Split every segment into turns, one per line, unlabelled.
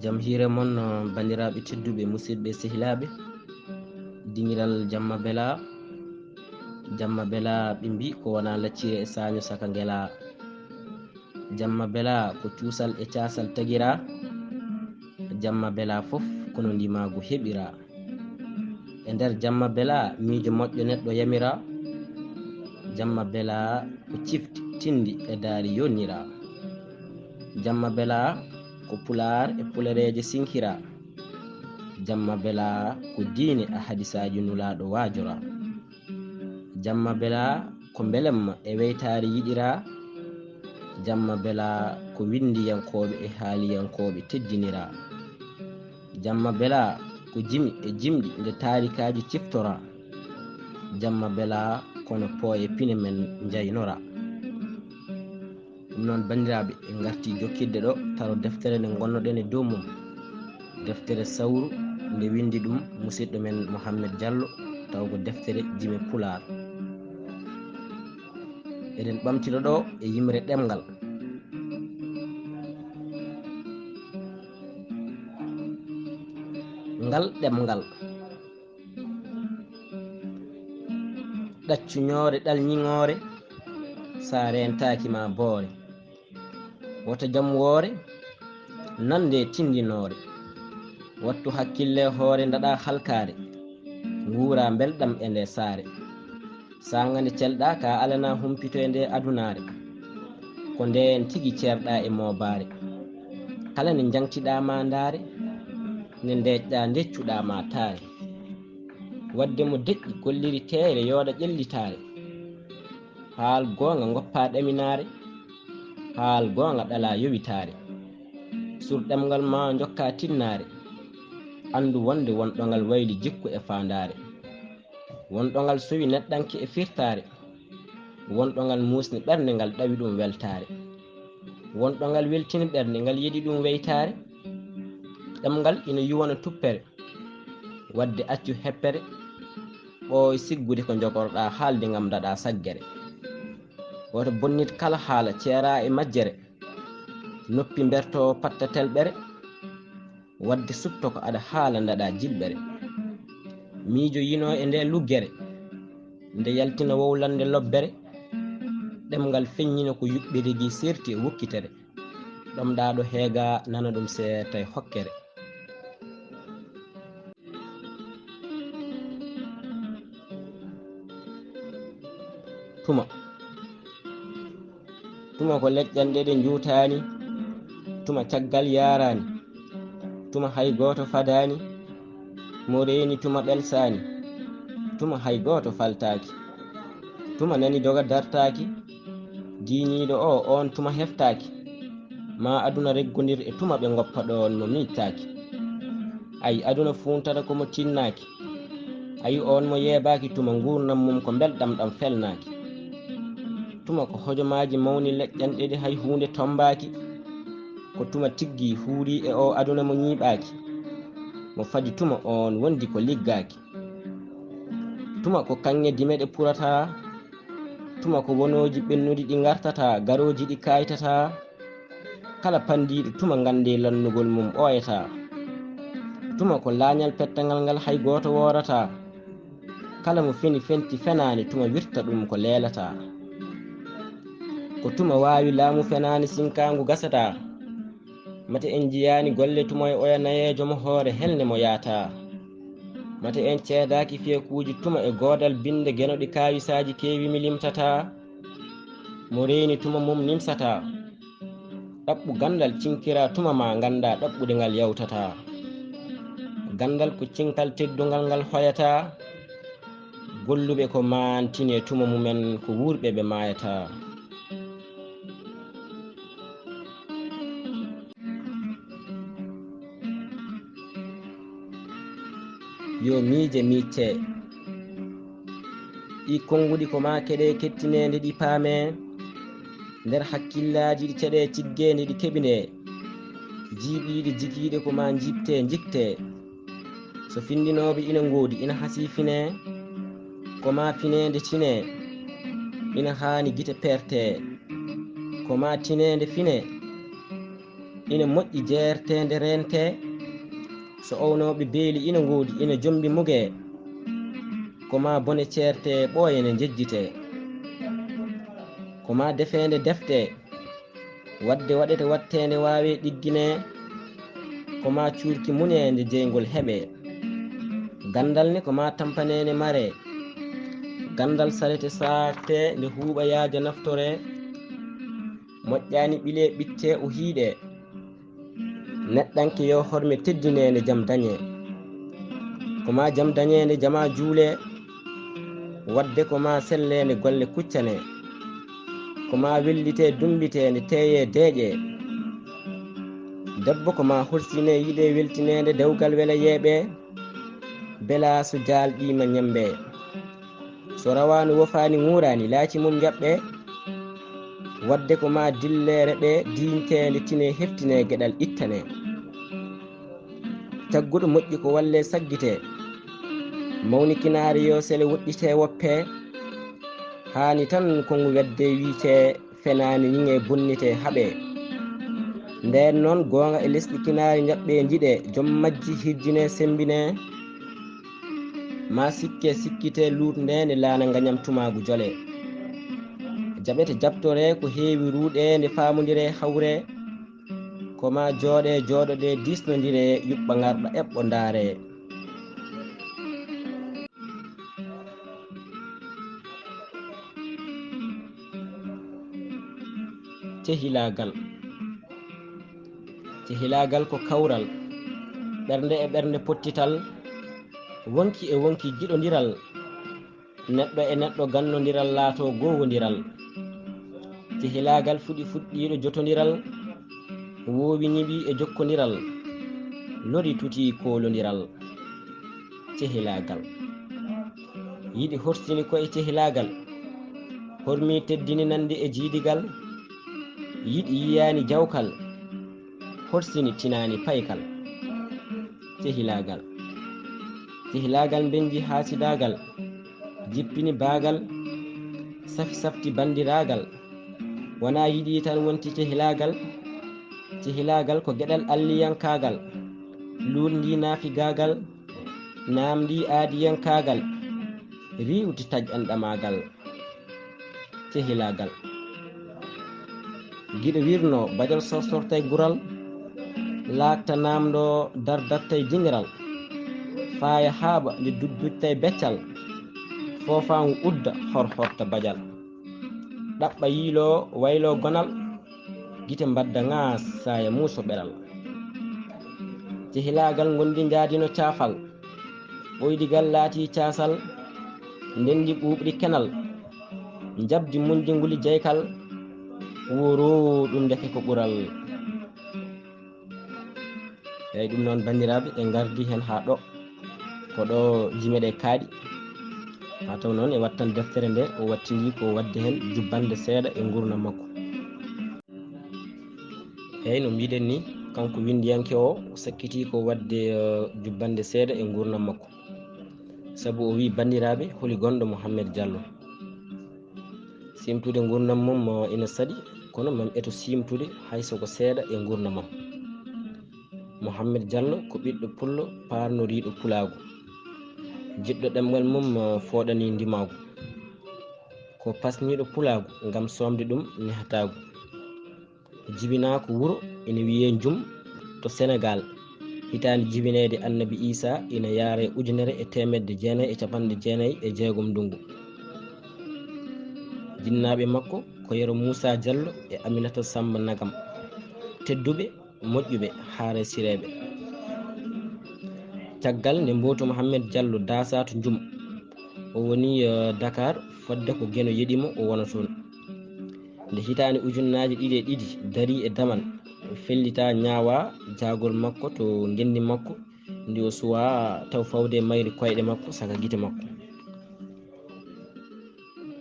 jam hiire mon bandiraɓe tedduɓe musidɓe sehilaɓe dingiral jamma bela ɓe mbi ko wona laccire e saño saka ngela. Jamma bela ko cuusal e casal tagira, jamma bela fof kono ndimagu heɓira. E nder jamma bela miijo moƴƴo neɗɗo yamira, jamma bela ko cifti tindi e daari yonnira. Jamma bela ko pular e pulareje sinkira, jamma bela ko diine e hadisaji nulaɗo wajora. Jamma bela ko belemma e weytare yiɗira, jamma bela ko windiyankoɓe e haaliyankoɓe teddinira. Jamma bela ko jimi e jimɗi nde taarikaji ciftora, jamma bela kono pooye pine men jaynora. ɗum noon bandiraɓe en garti jokkidde ɗo taro deftere nde gonnoɗen e dow mum, deftere sawru nde windi ɗum musidɗo men Mouhamed Diallo, taw ko deftere jimi pular. eɗen ɓamtino ɗo e yimre ɗemgal. ngal ɗemgal ɗaccuñore ɗalñiŋore sa rentaki ma boore, woto jam woore nande tindinore. wattu hakkille hoore ndaɗa halkare, nguura belɗam e nde saare. sangande celɗa ka alana humpito e nde adunare, ko nden tigi ceerɗa e mobare. kala nde jangtiɗa ma ndaare, nde ndeƴƴa deccuɗa ma taare. wadde mo deƴƴi golliri teere yooɗa ƴellitare, haal gonga goppa ɗaminare, haal gonga ɗala yowitare. sur ɗemgal ma jokka tinnare, andu wonde wonɗongal wayli jikku e fandare. wonɗongal sowi neɗɗanke e firtare, wonɗongal musni ɓernde ngal ɗawi ɗum weltare. wonɗongal weltini ɓernde ngal yiɗi ɗum weytare. ɗemgal ina yuwana tuppere, wadde accu heppere, ɓooy siggude ko jogorɗa haalde ngam daɗa saggere. woto bonnit kala haala ceera e majjere, noppi berto patta telɓere, wadde supto ko aɗa haala daɗa jilɓere. miijo yino e nde luggere, nde yaltina wowlande lobbere. ɗemgal feññina ko yuɓɓirigi serti e wokkitere, ɗomɗa ɗo heega nana ɗum seetay hokkere. tuma ko leƴƴanɗe ɗe juutani, tuma caggal yarani, tuma hay goto fadani, mo reeni tuma ɓelsani, tuma hay goto faltaki. tuma nani doga dartaki, diiniɗo o on tuma heftaki. ma aduna reggodir e tuma ɓe goppa ɗon mo mittaki. ayi aduna funtata komo tinnaki, ayi on mo yeebaki tuma gurnam mum ko belɗam ɗam felnaki. tuma ko hojomaji mawni leƴƴanɗe ɗe hay hunde tombaki, ko tuma tiggi huuri e o aduna mo ñiiɓaki. mo faji tuma on wondi ko liggaki. tuma ko kanŋe dime ɗe purata, tuma ko wonoji ɓennudi ɗi gartata, garoji ɗi kaytata. kala pandiɗo tuma gande lannugol mum ɓooyata. tuma ko lañal pettangal ngal hay goto worata, kala mo feni fenti fenani tuma wirta ɗum ko leelata. ko tuma wawi laamu fenani sinkagu gasata, mate en jiyani golle tuma e oya nayejo mo hoore helne mo yaata. mate en ceedaki fiyekuji tuma e godal binde genoɗi kawisaji kewi mi limtata. mo reeni tuma mum nimsata, ɗaɓɓu gandal cinkira tuma ma ganda ɗaɓɓude ngal yawtata. gandal ko cinkal teddugal ngal hoyata, golluɓe ko mantine tuma mumen ko wurɓe ɓe mayata. yo miije micce, ɗi konguɗi ko ma keɗe kettinede ɗi paame. nder hakkillaji ɗi ceɗe ciggede ɗi keɓine, jiiɓiɗi jigiɗe ko ma jipte jikte. so findinoɓe ina ngoodi ina hasifine, ko ma finede tine ina haani gite perte. ko ma tinede fine ina moƴƴi jeertende rente, so ownoɓe beeli ina ngoodi ina jombi muge, koma bone ceerte ɓooyene jejjite, koma defende defte wadde waɗete wattende waawe ɗiggine, koma cuurki munende jeygol heɓe, gandal ne koma tampanene mare, gandal salete saate nde huuɓa yaaja naftore, moƴƴani ɓile ɓitte o hiiɗe, neɗɗanke yo horme teddinende jam dañe, koma jam dañende jama juule, wadde koma sellende golle kuccane, koma wellite dumbitende teye deeƴe, debbo koma hursine yiɗe weltinede dewgal wela yeeɓe, bela so jalɗima ñambe, so rawani wofani ŋurani laaci mum jaɓɓe, wadde koma dillere ɓe diintende tine heftine gueɗal ittane, tagguɗo moƴƴi ko walle saggite, mawnikinare yo sele woɗɗite woppe, hani tan kongu wedde wiite fenani ñiŋe bonnite haɓe, nden noon gonga e lesɗi kinari jaɓɓe jiɗe joom majji hirjine sembine, ma sikke sikkite lutndende laana gañam tumagu jole, jaɓete jabtore ko heewi ruuɗe nde famodire hawre, koma jooɗe jooɗoɗe disnodire yuɓɓa garɗa eɓɓo ndaare. Tehilagal. Tehilagal ko kawral ɓernde e ɓernde pottital, wonki e wonki jiɗodiral, neɗɗo e neɗɗo gannodiral laato gowodiral. Tehilagal fuɗɗiɗo jotodiral, wowi ñiɓi e jokkodiral, lori tuti kolodiral. Tehilagal yiɗi horsini ko e tehilagal, hormi teddini nande e jiidigal, yiɗi yiyani jawkal, horsini tinani paykal. Tehilagal. Tehilagal benji hasidagal, jippini baagal, safi safti bandiragal, wona yiɗi tan wonti tehilagal. Tehilagal ko gueɗal alliyankagal, lundi naafi gagal, namdi aadiyankagal, riwti taƴƴanɗamagal. Tehilagal giɗo wirno badial sorsortay gural, laakta namdo dardartay jingiral, faaya haaɓa nde dudduttay beccal, fofangu udda horhorta badial, ɗaɓɓa yiilo waylo gonal, gite mbadda ŋaas saya muuso ɓeral. Tehilagal gondi jaadino caafal, ɓoydigal laati caasal, ndendi ɓuuɓri kenal, jabdi munji nguli jeykal, woro ɗum deke ko ɓural. Eyyi ɗum noon bandiraɓe en gardi hen ha ɗo, ko ɗo jimeɗe kaaɗi, ha taw noon e wattan deftere nde o wattini ko wadde hen jubbande seeɗa e gurdam makko. Eyyi no mbiɗen ni kanko windiyanke o sakkiti ko wadde jubbande seeɗa e gurdam makko, saabu o wi bandiraɓe holi gonɗo Mouhamed Diallo, simtude gurdam mum ina saɗi, kono mam eto simtude haysoko seeɗa e gurdam mam. Mouhamed Diallo ko ɓiɗɗo pullo parnoriɗo pulagu, jiɗɗo ɗemgal mum foɗani ndimagu, ko pasniɗo pulagu gam somde ɗum nehatagu, jibinako wuuro ina wiye Jum to Sénégal, hitande jibinede Annabi Isa ina yaare 1996 ndungu. Jinnaɓe makko ko yero Moussa Diallo e Aminata Samba Nagam, tedduɓe moƴƴuɓe haare sireɓe. Caggal nde mboto Mouhamed Diallo dasatu Jum, o woni Dakar fodde ko gueno yeɗimo o wona toon. Nde hitande 2002 dari e damal, fellita ñaawa jagol makko to gendi makko ndi o suwa taw fawde mayri koyɗe makko saka guite makko.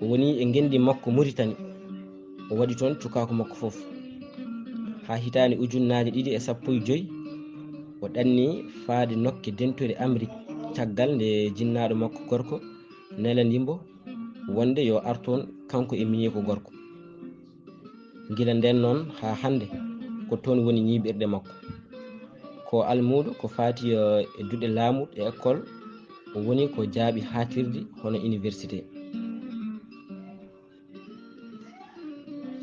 O woni e gendi makko Mauritanie, o waɗi toon cukako makko foof. Ha hitande 2015 o ɗanni faade nokke dentude Amérique, caggal nde jinnaɗo makko gorko nelanimo wonde yo artoon kanko e mini ko gorko. Gila nden noon ha hande ko toon woni ñiiɓirɗe makko. Ko almuudo ko faati e duɗe laamuɗo e école woni ko jaaɓi haatirde hono université.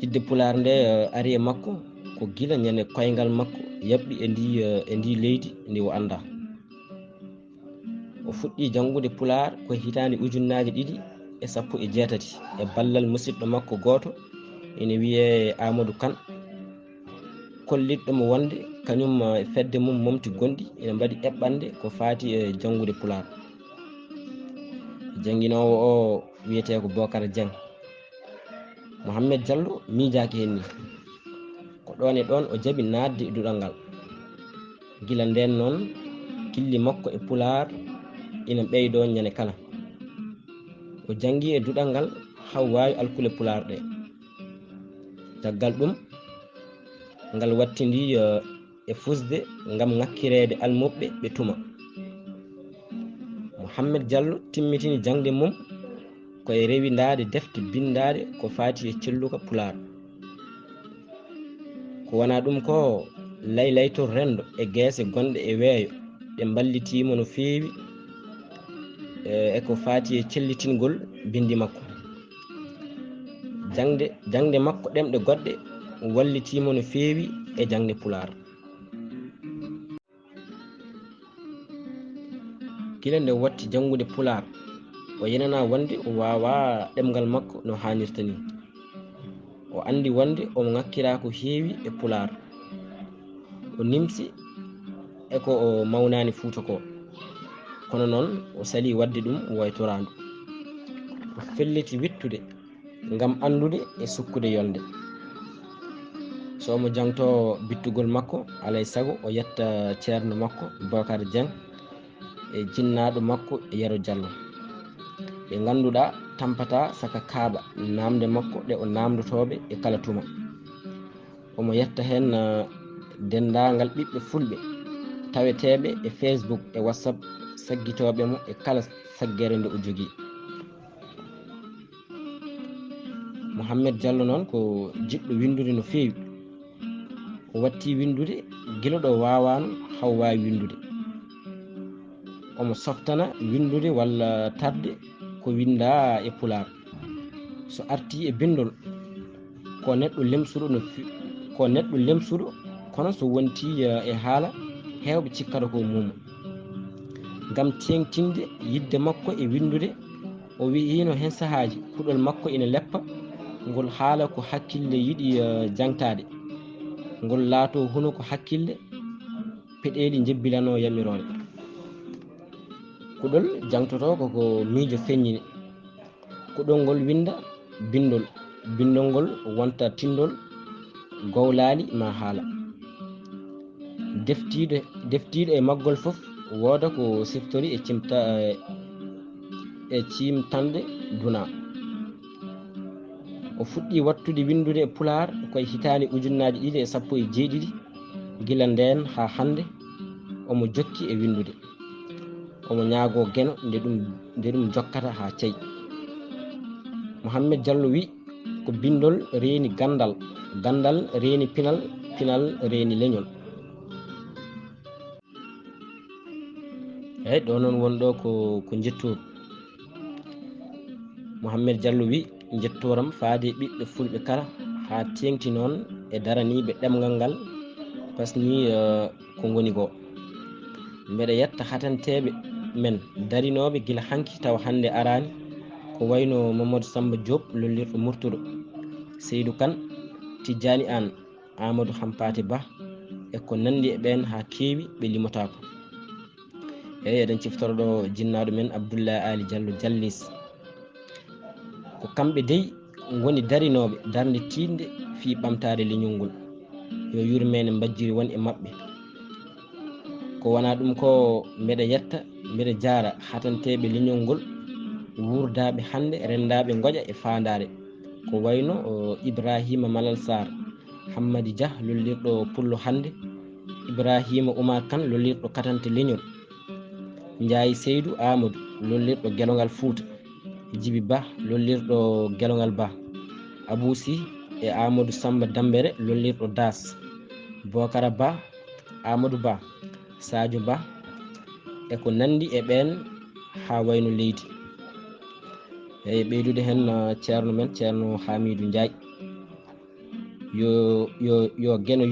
Yidde pulaar nde ari e makko ko gila ñande koyngal makko yaɓɓi e ndi leydi ndi o annda. O fuɗɗi janngude pulaar ko hitaande 2018 e ballal musidɗo makko gooto ene wiye Amadou Kane, kolliɗɗo mo wonde kañum e fedde mum momti gonɗi ene mbaɗi eɓɓande ko faati e janngude pulaar. Jannginowo o wiyete ko Bocar Dieng. Mouhamed Diallo miijaaki hen ni ko ɗon e ɗon o jaɓi naatde e duɗal ngal. Gila nden noon killi makko e pulaar ina ɓeydo ñande kala. O janngi e duɗal ngal haw waawi alkule pulaar ɗe. Caggal ɗum ngal wattindi e fusde ngam ŋakkireede almuɓɓe ɓe tuma. Mouhamed Diallo timmitini jangde mum koye rewindaade defte bindaade ko faati e celluka pulaar. Ko wona ɗum ko laylaytor rendo e geese gonɗe e weeyo ɗe mballitiimo no feewi e ko faati e cellitingol bindi makko. Jangde makko ɗemɗe goɗɗe wallitiimo no feewi e jangde pulaar. Gila nde watti jangude pulaar o yenana wonde o wawa ɗemgal makko no hannirta ni. O andi wonde omo ŋakkira ko heewi e pulaar. O nimsi e ko o mawnani Fuuta ko, kono noon o sali wadde ɗum waytorandu. O felliti wittude ngam andude e sukkude yolde. So omo jangto bittugol makko alay sago o yetta ceerno makko Bocar Dieng e jinnaɗo makko Yero Diallo ɓe ganduɗa tampata saka kaaɓa namde makko ɗe o namdotoɓe e kala tuma. Omo yetta hen dendagal ɓiɓɓe fulɓe taweteɓe e Facebook e WhatsApp saggitoɓe mo e kala saggere nde o jogui. Mouhamed Diallo noon ko jiɗɗo windude no feewi. O watti windude gila ɗo wawano haw wawi windude. Omo softana windude walla tarde ko winda e pulaar. So arti e bindol ko neɗɗo lemsuɗo kono so wonti e haala hewɓe cikkata ko mumo. Ngam tengtinde yidde makko e windude o wiino hen sahaji kuɗol makko ina leppa ngol haala ko hakkille yiɗi jangtade, ngol laato huno ko hakkille peɗeli jebbilano yamirore. Kuɗol jangtoto koko miijo feññine. Kuɗol ngol winda bindol, bindol ngol wonta tindol gowlaali ma haala. Deftiiɗo e maggol fof wooda ko siftori e cimtande duna. O fuɗɗi wattude windude e pulaar koye hitaande 2017 gila nden ha hande omo jokki e windude. Omo ñaago geno nde ɗum jokkata ha cey. Mouhamed Diallo wi ko bindol reeni gandal, gandal reeni pinal, pinal reeni leñol. Eyyi ɗo noon wonɗo ko jettoru. Mouhamed Diallo wi jettoram faade ɓiɓɓe fulɓe kala ha tengti noon e daraniɓe ɗemgal ngal pasni ko ngoni go. Mbeɗa yetta hatanteɓe men darinoɓe gila hanki taw hande arani ko wayno Mamadou Samba Diop lollirɗo Murtuɗo, Seydou Kane, Tidjani Anne, Amadou Hampate Ba e ko nandi e ɓen ha keewi ɓe limotako. Eyyi eɗen ciftoroɗo jinnaɗo men Abdoulaye Ali Diallo Diallis. Ko kamɓe dey ngoni darinoɓe darde tinde fi ɓamtare leñol ngol. Yo yurmene mbajjiri won e mabɓe. Ko wona ɗum ko mbeɗa yetta mbeɗa jaara hatanteɓe leñol ngol wurdaɓe hande rendaɓe goƴa e fandare ko wayno Ibrahima Malal Sarr, Hammadi Dia lollirɗo Pullo hande, Ibrahima Oumar Kane lollirɗo Katante leñol, Ndiaye Seydou Amadou lollirɗo Guelongal Fouta, Djibi Ba lollirɗo Guelongal Ba, Abou Sy e Amadou Samba Dambere lollirɗo Das, Bocara Ba, Amadou Ba, Sadio Ba e ko nandi e ɓen ha wayno leydi. Eyi ɓeydude hen ceerno men ceerno Hamidou Ndiaye yo geno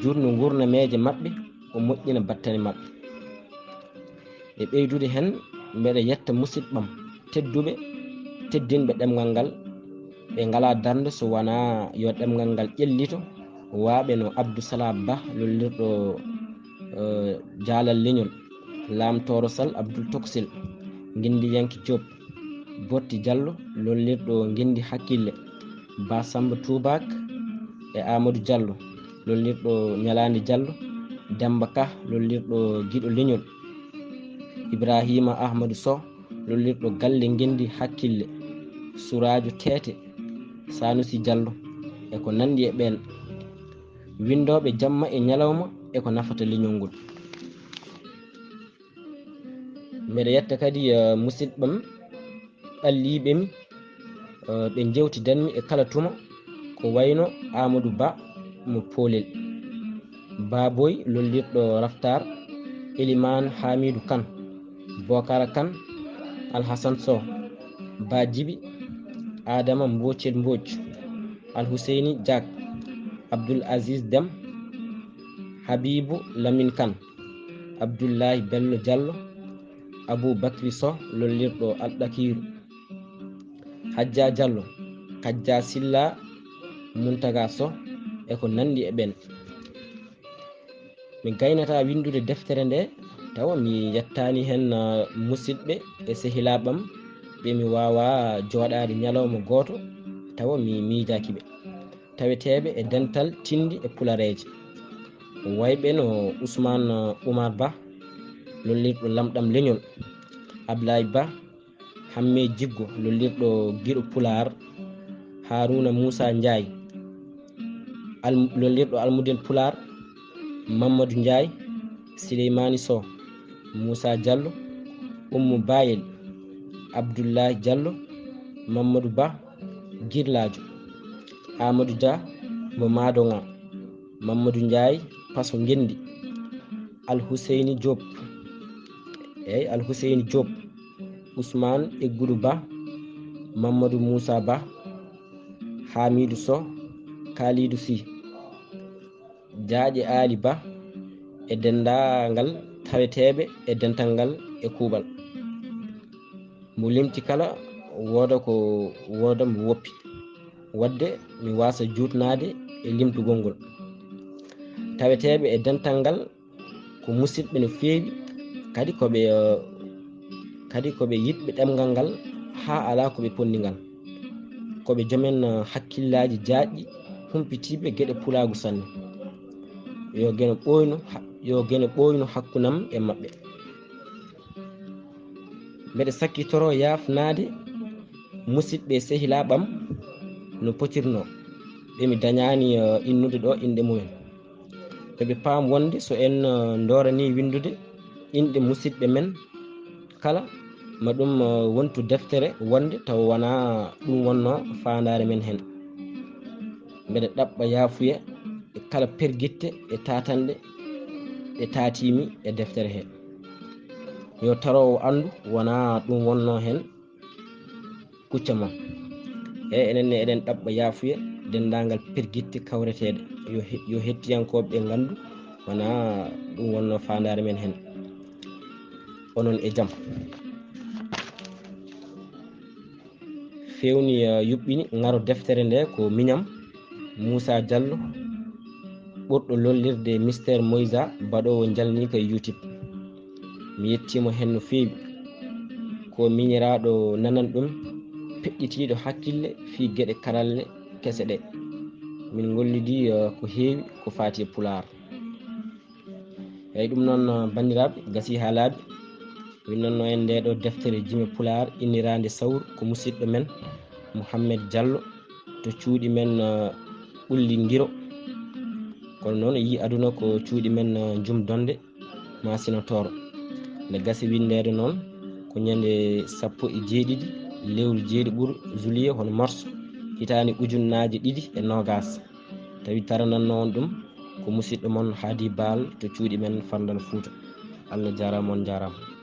jurno gurnameje maɓɓe o moƴƴina battane maɓɓe. E ɓeydude hen mbeɗa yetta musidɓam tedduɓe teddinɓe ɗemgal ngal ɓe ngala darde so wona yo ɗemgal ngal ƴellito waaɓe no Abdousalam Ba lollirɗo Jaalal Leñol, Lamtoro Sall Abdoul Toksil, Guindi Yanki Diop, Botti Diallo lollirɗo Guindi Hakkille, Ba Samba Toubak e Amadou Diallo lollirɗo Ñalande Diallo, Demba Ka lollirɗo Guiɗo Leñol, Ibrahima Ahmadou Sow lollirɗo Galle Guindi Hakkille, Suradio Tete, Sanusi Diallo e ko nandi e ɓen, windoɓe jamma e ñalawma e ko nafata leñol ngol. Mbeɗa yetta kadi musidɓam ɓalliɓemi ɓe jewtidanmi e kala tuma ko wayno Amadou Ba mo Polel, Baboy lollirɗo Raftar, Elimane Hamidou Kane, Bocara Kane, Alhassane Sow, Ba Djibi, Adama Mbocel Mbodj, Alhuseyni Diak, Abdoul Aziz Dem, Habibou Lamine Kane, Abdoullahi Bello Diallo, Abou Bakri Sow lollirɗo Alɗakiru, Hadja Diallo, Kadja Silla, Muntaga Sow e ko nandi e ɓen. Mi gaynata windude deftere nde tawa mi yettani hen musidɓe e sehilaɓam ɓe mi wawa joɗade ñalawma goto tawa mi miijakiɓe, taweteɓe e dental tindi e pulareje, wayɓe no Ousmane Oumar Ba lollirɗo Lamɗam Leñol, Ablaye Ba, Hamme Jiggo lollirɗo Guiɗo Pular, Haruna Moussa Ndiaye lollirɗo Almudel Pular, Mamadou Ndiaye, Souleymani Sow, Moussa Diallo, Oumou Bayel, Abdoullahi Diallo, Mamadou Ba Guirladio, Amadou Dia mo Madonga, Mamadou Ndiaye Paso Ngendi, Alhuseyni Diop eyi Alhuseyni Diop, Ousmane Eggoudou Ba, Mamadou Moussa Ba, Hamidou Sow, Kalidou Sy, Diaƴe Ali Ba e dendagal taweteɓe e dental ngal e kuuɓal. Mo limti kala woda mo woppi, wadde mi wasa jutnade e limtugol ngol. Taweteɓe e dental ngal ko musidɓe no feewi, kadi koɓe yiɗɓe ɗemgal ngal ha ala koɓe pondigal, koɓe joomen hakkillaji jaajɗi humpitiɓe gueɗe pulagu sanne. Yo gene ɓoyno hakkunam e maɓɓe. Mbeɗa sakkitoro yafnade musidɓe sehilaɓam no potirno ɓe mi dañani innude ɗo inɗe mumen, ɓeɓe paam wonde so en dorani windude inɗe musidɓe men kala ma ɗum wontu deftere wonde taw wona ɗum wonno fandare men hen. Mbeɗa ɗaɓɓa yafuya e kala perguitte e tatanɗe ɗe tatimi e deftere he. Yo tarowo andu wona ɗum wonno hen kucca ma. E enenne eɗen ɗaɓɓa yafuya dendagal perguitte kawreteɗe yo hettiyankoɓe ɓe gandu wona ɗum wonno fandare men hen. Onon e jaam. Fewni yuɓɓini ngaro deftere nde ko miñam Moussa Diallo, ɓurɗo lollirde Mystère Moïsa baɗowo jalnika YouTube. Mi yettimo hen no feewi, ko miñiraɗo nanan ɗum peɗɗitiɗo hakkille fi gueɗe karalle kese ɗe. Min gollidi ko heewi ko fati e Pular. Eyyi ɗum noon bandiraɓe gasi ha laaɓi min nonno en ndeɗo deftere Jime Pular innirande sawru ko musidɗo men Mouhamed Diallo to cuuɗi men ɓulli Guiro, kono noon yi aduna ko cuuɗi men Jum Donde Masina-Toro. Nde gasi windede noon ko ñande 17 lewru jeeɗiɓuru juillet hono mars hitande ujunnaje 2 e nogas, tawi tarananno on ɗum ko musidɗo mon Hady Bal to cuuɗi men Fandal Fouta. Allah jarama on jarama.